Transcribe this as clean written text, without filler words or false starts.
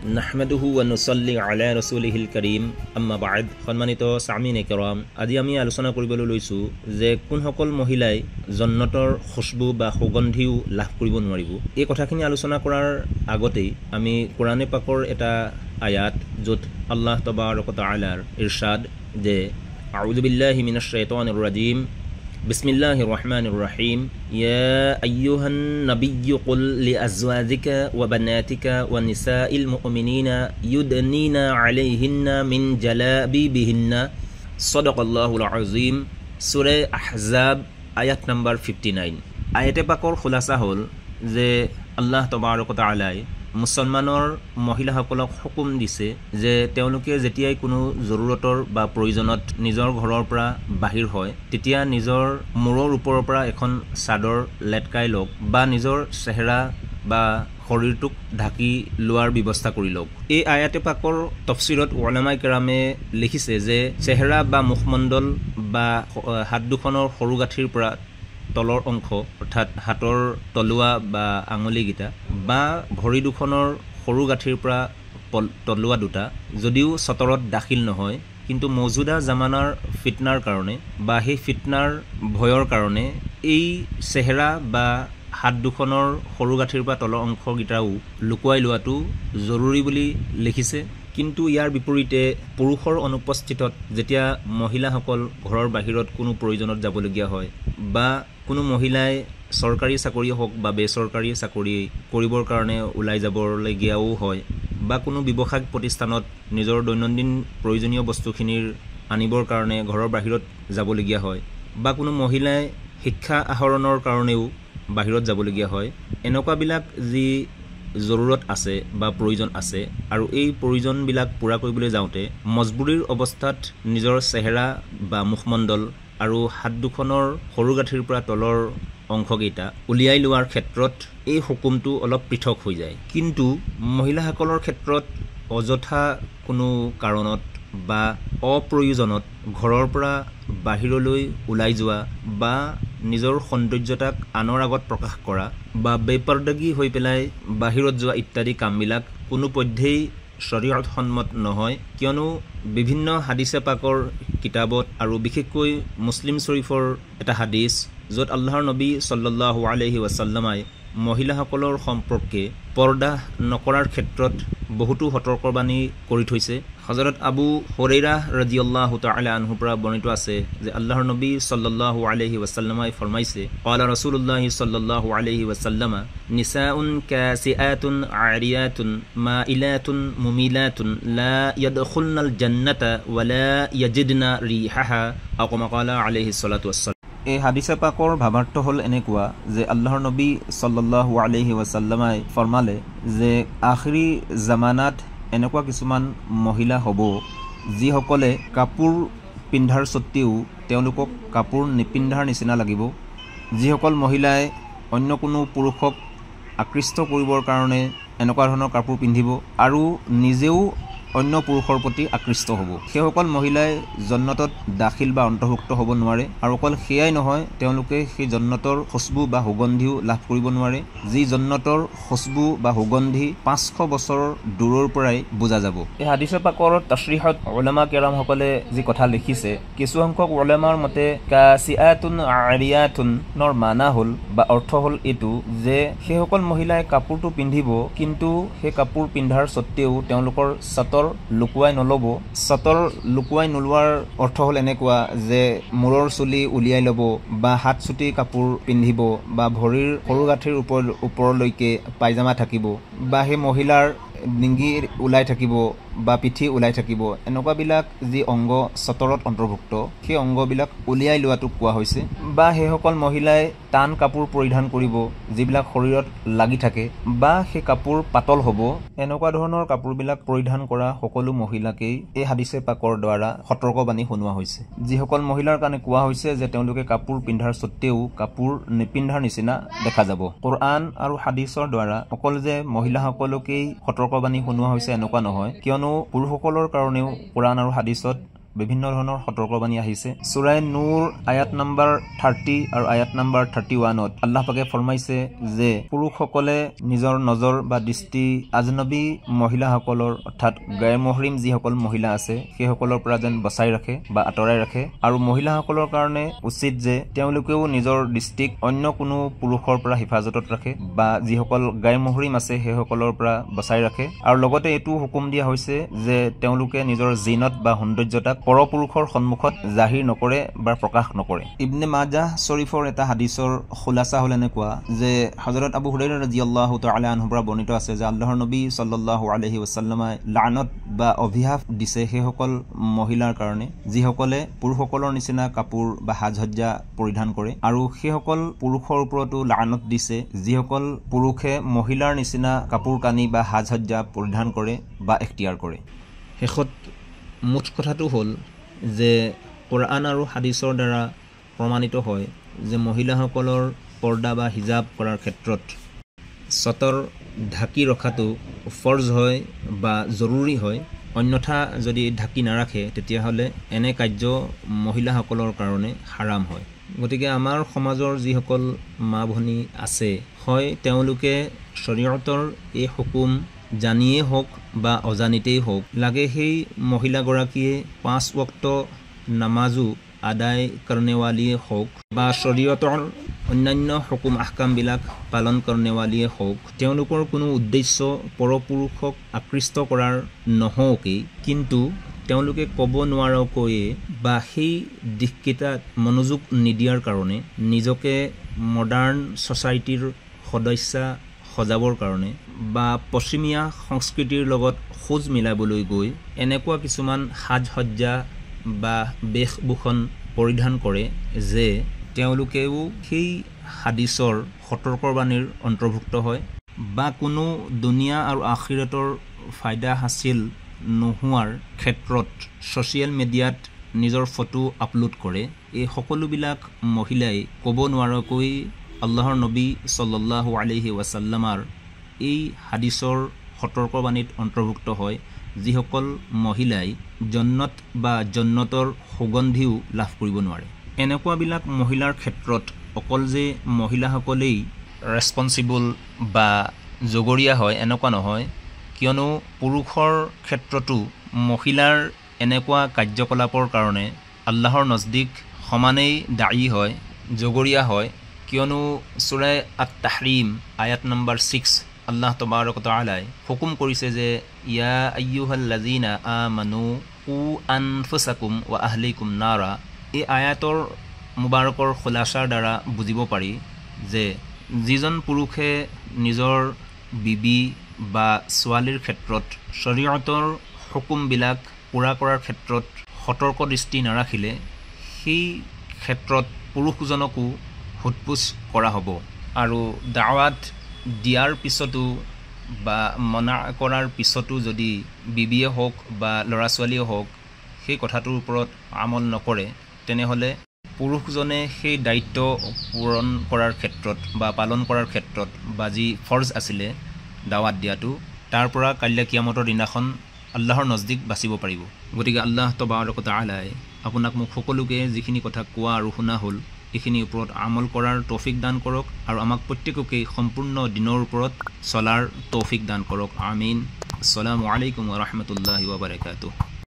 নাহমাদুহু ওয়া নুছল্লি আলা ৰাছূলিহিল কাৰীম আম্মা বা'দ। সম্মানিত সামিনে কেৰাম, আজি আমি আলোচনা কৰিবলৈ লৈছোঁ যে কোনসকল মহিলাই জন্নতৰ খুশবু বা সুগন্ধিও লাভ কৰিব নোৱাৰিব। এই কথাখিনি আলোচনা কৰাৰ আগতেই আমি কোৰানে পাকৰ এটা আয়াত য'ত আল্লাহ তাবাৰক ওয়া তাআলাৰ ইৰশাদ যে আউযু বিল্লাহি মিনাশ শাইতানিৰ ৰাজীম বিসমিল্লাহির রহমানির রহিম ইয়া আইয়ুহান নাবিয়্যু কুল লিআজওয়াজিকা ওয়া বানাতিকা ওয়া নিসাইল মুমিনিনা ইউদনিনা আলাইহিন্না মিন জালাবিবিহিন্না সাদাকাল্লাহুল আযীম। সূরা আহজাব আয়াত নাম্বার 59। আয়াতে পাকৰ খুলাসা হ'ল যে আল্লাহ তাবাৰক ওয়া তাআলাই মুছলমানৰ মহিলাসকলক হুকুম দিছে যে তেওঁলোকে যেতিয়াই কোনো জৰুৰতৰ বা প্ৰয়োজনত নিজৰ ঘৰৰ পৰা বাহিৰ হয় তেতিয়া নিজৰ মূৰৰ ওপৰৰ পৰা এখন চাদৰ লেটকাই লওক বা নিজৰ চেহেৰা বা শৰীৰটোক ঢাকি লোৱাৰ ব্যৱস্থা কৰি লওক। এই আয়াতে পাকৰ তফছিৰত উলামায়ে কেৰামে লিখিছে যে চেহেৰা বা মুখমণ্ডল বা হাত দুখনৰ সৰু গাঁঠিৰ পৰা তলৰ অংশ অৰ্থাৎ হাতৰ তলুৱা বা আঙুলিকেইটা বা ভৰি দুখনৰ সৰু গাঁঠিৰ পৰা তলুৱা দুটা যদিও চতৰত দাখিল নহয়, কিন্তু মৌজুদা জামানাৰ ফিটনাৰ কাৰণে বা সেই ফিটনাৰ ভয়ৰ কাৰণে এই চেহেৰা বা হাত দুখনৰ সৰু গাঁঠিৰ পৰা তলৰ অংশকেইটাও লুকুৱাই লোৱাটো জৰুৰী বুলি লিখিছে। কিন্তু ইয়াৰ বিপৰীতে পুৰুষৰ অনুপস্থিতত যেতিয়া মহিলাসকল ঘৰৰ বাহিৰত কোনো প্ৰয়োজনত যাবলগীয়া হয় বা কোনো মহিলাই চৰকাৰী চাকৰি হওক বা বেচৰকাৰী চাকৰি কৰিবৰ কাৰণে ওলাই যাবলগীয়াও হয় বা কোনো ব্যৱসায়িক প্ৰতিষ্ঠানত নিজৰ দৈনন্দিন প্ৰয়োজনীয় বস্তুখিনিৰ আনিবৰ কাৰণে ঘৰৰ বাহিৰত যাবলগীয়া হয় বা কোনো মহিলাই শিক্ষা আহৰণৰ কাৰণেও বাহিৰত যাবলগীয়া হয়, এনেকুৱাবিলাক যি জৰুৰত আছে বা প্ৰয়োজন আছে আৰু এই প্ৰয়োজনবিলাক পূৰা কৰিবলৈ যাওঁতে মজবুৰিৰ অৱস্থাত নিজৰ চেহেৰা বা মুখমণ্ডল আৰু হাত দুখনৰ সৰু গাঁঠিৰ পৰা তলৰ অংশকেইটা উলিয়াই লোৱাৰ ক্ষেত্ৰত এই হুকুমটো অলপ পৃথক হৈ যায়। কিন্তু মহিলাসকলৰ ক্ষেত্ৰত অযথা কোনো কাৰণত বা অপ্ৰয়োজনত ঘৰৰ পৰা বাহিৰলৈ ওলাই যোৱা বা নিজৰ সৌন্দৰ্যতাক আনৰ আগত প্ৰকাশ কৰা বা বেপৰ্দাগী হৈ পেলাই বাহিৰত যোৱা ইত্যাদি কামবিলাক কোনোপধ্যেই শৰীয়ত সন্মত নহয়, কিয়নো বিভিন্ন হাদিছে পাকৰ কিতাবত আৰু বিশেষকৈ মুছলিম শৰীফৰ এটা হাদিছ য'ত আল্লাহৰ নবী সাল্লাল্লাহু আলাইহি ওয়াসাল্লামাই মহিলাসকলৰ সম্পৰ্কে পৰ্দা নকৰাৰ ক্ষেত্ৰত বহুতো সতৰ্কবাণী কৰি থৈছে। হযৰত আবু হুৰাইৰা ৰাদিয়াল্লাহু তাআলা আনহুৰ পৰা বৰ্ণিত আছে যে আল্লাহৰ নবী সাল্লাল্লাহু আলাইহি ওয়াসাল্লামাই ফৰমাইছে ক্বালা ৰাসূলুল্লাহি সাল্লাল্লাহু আলাইহি ওয়াসাল্লামা নিসাউন কাসিআতুন আৰিয়াতুন মাইলাতুন মুমিলাতুন লা ইয়াদখুলনাল জান্নাতা ওয়ালা ইয়াজিদনা ৰিহাহা আও কামা ক্বালা আলাইহিস সালাতু ওয়াসসালাম। এই হাদিছে পাকৰ ভাৱাৰ্থ হ'ল এনেকুৱা যে আল্লাহৰ নবী সাল্লাল্লাহু আলাইহি ওয়াসাল্লামাই ফৰমালে যে আখিৰি জামানাত এনেকুৱা কিছুমান মহিলা হ'ব যিসকলে কাপোৰ পিন্ধাৰ স্বত্তেও তেওঁলোকক কাপোৰ নিপিন্ধাৰ নিচিনা লাগিব, যিসকল মহিলাই অন্য কোনো পুৰুষক আকৃষ্ট কৰিবৰ কাৰণে এনেকুৱা ধৰণৰ কাপোৰ পিন্ধিব আৰু নিজেও অন্য পুৰুষৰ প্ৰতি আকৃষ্ট হ'ব, সেইসকল মহিলাই জন্নতত দাখিল বা অন্তৰ্ভুক্ত হ'ব নোৱাৰে। আৰু অকল সেয়াই নহয়, তেওঁলোকে সেই জন্নতৰ খুশবু বা সুগন্ধিও লাভ কৰিব নোৱাৰে, যি জন্নতৰ খুশবু বা সুগন্ধি 500 বছৰৰ দূৰৰ পৰাই বুজা যাব। এই হাদিছে পাকৰ তাশৰিহত উলামা কেৰামসকলে যি কথা লিখিছে, কিছু সংখ্যক উলামাৰ মতে কাসিআতুন আৰিয়াতুনৰ মানা হ'ল বা অৰ্থ হ'ল এইটো যে সেইসকল মহিলাই কাপোৰটো পিন্ধিব কিন্তু সেই কাপোৰ পিন্ধাৰ স্বত্তেও তেওঁলোকৰ চতৰ লুকুৱাই নল'ব। চতৰ লুকুৱাই নোলোৱাৰ অৰ্থ হ'ল এনেকুৱা যে মূৰৰ চুলি উলিয়াই ল'ব বা হাত চুটি কাপোৰ পিন্ধিব বা ভৰিৰ সৰু গাঁঠিৰ ওপৰলৈকে পায়জামা থাকিব বা সেই মহিলাৰ ডিঙি ওলাই থাকিব বা পিঠি ওলাই থাকিব, এনেকুৱাবিলাক যি অংগ চতৰত অন্তৰ্ভুক্ত সেই অংগবিলাক উলিয়াই লোৱাটো কোৱা হৈছে। বা সেইসকল মহিলাই টান কাপোৰ পৰিধান কৰিব যিবিলাক শৰীৰত লাগি থাকে বা সেই কাপোৰ পাতল হ'ব, এনেকুৱা ধৰণৰ কাপোৰবিলাক পৰিধান কৰা সকলো মহিলাকেই এই হাদিছে পাকৰ দ্বাৰা সতৰ্কবাণী শুনোৱা হৈছে। যিসকল মহিলাৰ কাৰণে কোৱা হৈছে যে তেওঁলোকে কাপোৰ পিন্ধাৰ স্বত্তেও কাপোৰ নিপিন্ধাৰ নিচিনা দেখা যাব। কোৰআন আৰু হাদিছৰ দ্বাৰা অকল যে মহিলাসকলকেই সতৰ্কবাণী শুনোৱা হৈছে এনেকুৱা নহয়, কিয়নো পুৰুষসকলৰ কাৰণেও কোৰআন আৰু হাদিছত বিভিন্ন ধৰণৰ সতৰ্কবাণী আহিছে সূৰা নূৰ আয়াত নম্বৰ 30 আৰু আয়াত নম্বৰ 31ত আল্লাহ পাকে ফৰমাইছে যে পুৰুষসকলে নিজৰ নজৰ বা দৃষ্টি আজনবী মহিলাসকলৰ অৰ্থাৎ গায়ৰ মুহৰিম যিসকল মহিলা আছে সেইসকলৰ পৰা যেন বচাই ৰাখে বা আঁতৰাই ৰাখে আৰু মহিলাসকলৰ কাৰণে উচিত যে তেওঁলোকেও নিজৰ দৃষ্টিক অন্য কোনো পুৰুষৰ পৰা হিফাজতত ৰাখে বা যিসকল গায়ৰ মুহৰিম আছে সেইসকলৰ পৰা বচাই ৰাখে আৰু লগতে এইটো হুকুম দিয়া হৈছে যে তেওঁলোকে নিজৰ জিনত বা সৌন্দৰ্যতাক পৰপুৰুষৰ সন্মুখত জাহিৰ নকৰে বা প্ৰকাশ নকৰে ইবনে মাজাহ শৰীফৰ এটা হাদিছৰ খুলাসা হল এনেকুৱা যে হযৰত আবু হুৰাইৰা ৰাদিয়াল্লাহু তাআলা আনহু পৰা বৰ্ণিত আছে যে আল্লাহৰ নবী সাল্লাল্লাহু আলাইহি ওয়াসাল্লামে লানত বা অভিশাপ দিছে সেইসকল মহিলাৰ কাৰণে যিসকলে পুৰুষসকলৰ নিচিনা কাপোৰ বা সাজসজ্জা পৰিধান কৰে আৰু সেইসকল পুৰুষৰ ওপৰতো লানত দিছে যিসকল পুৰুষে মহিলাৰ নিচিনা কাপোৰ কানি বা সাজসজ্জা পৰিধান কৰে বা এখতিয়াৰ কৰে শেষত মুঠ কথাটো হ'ল যে কোৰআন আৰু হাদিছৰ দ্বাৰা প্ৰমাণিত হয় যে মহিলাসকলৰ পৰ্দা বা হিজাব কৰাৰ ক্ষেত্ৰত সতৰ ঢাকি ৰখাটো ফৰ্জ হয় বা জৰুৰী হয় অন্যথা যদি ঢাকি নাৰাখে তেতিয়াহ'লে এনে কাৰ্য মহিলাসকলৰ কাৰণে হাৰাম হয় গতিকে আমাৰ সমাজৰ যিসকল মা ভনী আছে হয় তেওঁলোকে শৰীয়তৰ এই হুকুম জানিয়ে হোক বা অজানিতেই হোক লাগে সেই মহিলাগৰাকীয়ে 5 ওয়াক্ত নামাজো আদায় কৰণেৱালীয়ে হোক বা শৰীয়তৰ অন্যান্য হুকুম আহকামবিলাক পালন কৰণেৱালীয়ে হোক তেওঁলোকৰ কোনো উদ্দেশ্য পৰপুৰুষক আকৃষ্ট কৰাৰ নহওকেই কিন্তু তেওঁলোকে ক'ব নোৱাৰকৈয়ে বা সেই দিশকেইটাত মনোযোগ নিদিয়াৰ কাৰণে নিজকে মডাৰ্ণ ছ'চাইটিৰ সদস্যা সজাবৰ কাৰণে বা পশ্চিমীয়া সংস্কৃতিৰ লগত খোজ মিলাবলৈ গৈ এনেকুৱা কিছুমান সাজসজ্জা বা বেশভূষণ পৰিধান কৰে যে তেওঁলোকেও সেই হাদিছৰ সতৰ্কবাণীৰ অন্তৰ্ভুক্ত হয় বা কোনো দুনিয়া আৰু আখিৰাতৰ ফায়দা হাসিল নোহোৱাৰ ক্ষেত্ৰত ছ'চিয়েল মিডিয়াত নিজৰ ফটো আপলোড কৰে এই সকলোবিলাক মহিলাই ক'ব নোৱাৰকৈ আল্লাহৰ নবী সাল্লাল্লাহু আলাইহি ওয়াসাল্লামৰ এই হাদিছৰ সতৰ্কবাণীত অন্তৰ্ভুক্ত হয় যিসকল মহিলাই জন্নত বা জন্নতৰ সুগন্ধিও লাভ কৰিব নোৱাৰে এনেকুৱাবিলাক মহিলাৰ ক্ষেত্ৰত অকল যে মহিলাসকলেই ৰেছপন্সিবল বা জগৰীয়া হয় এনেকুৱা নহয় কিয়নো পুৰুষৰ ক্ষেত্ৰতো মহিলাৰ এনেকুৱা কাৰ্যকলাপৰ কাৰণে আল্লাহৰ নজদিক সমানেই দায়ী হয় জগৰীয়া হয় কিয়নো সূৰা আত-তাহৰীম আয়াত নম্বৰ 6 আল্লাহ তবাৰক তাআলাই হুকুম কৰিছে যে ইয়া আইয়ুহাল্লাযীনা আমানু কু আনফুসাকুম ওয়া আহলিকুম নাৰা এই আয়াতৰ মুবাৰকৰ খুলাসাৰ দ্বাৰা বুজিব পাৰি যে যিজন পুৰুষে নিজৰ বিবি বা ছোৱালীৰ ক্ষেত্ৰত শৰীয়তৰ হুকুমবিলাক পুৰা কৰাৰ ক্ষেত্ৰত সতৰ্ক দৃষ্টি নাৰাখিলে সেই ক্ষেত্ৰত পুৰুষজনকো হুটপুছ কৰা হ'ব আৰু দাৱাত দিয়াৰ পিছতো বা মনা কৰাৰ পিছতো যদি বিবিয়ে হওক বা ল'ৰা ছোৱালীয়ে হওক সেই কথাটোৰ ওপৰত আমল নকৰে তেনেহ'লে পুৰুষজনে সেই দায়িত্ব পূৰণ কৰাৰ ক্ষেত্ৰত বা পালন কৰাৰ ক্ষেত্ৰত বা যি ফৰ্জ আছিলে দাৱাত দিয়াটো তাৰ পৰা কাইলৈ কিয়ামতৰ দিনাখন আল্লাহৰ নজদিক বাচিব পাৰিব গতিকে আল্লাহ তবাৰক তাআলাই আপোনাক মোক সকলোকে যিখিনি কথা কোৱা আৰু শুনা হ'ল এইখিনিৰ ওপৰত আমল কৰাৰ তৌফিক দান কৰক আৰু আমাক প্ৰত্যেককে সম্পূৰ্ণ দিনৰ ওপৰত চলাৰ তৌফিক দান কৰক আমিন আসসালামু আলাইকুম ওয়া ৰাহমাতুল্লাহি ওয়া বাৰাকাতুহু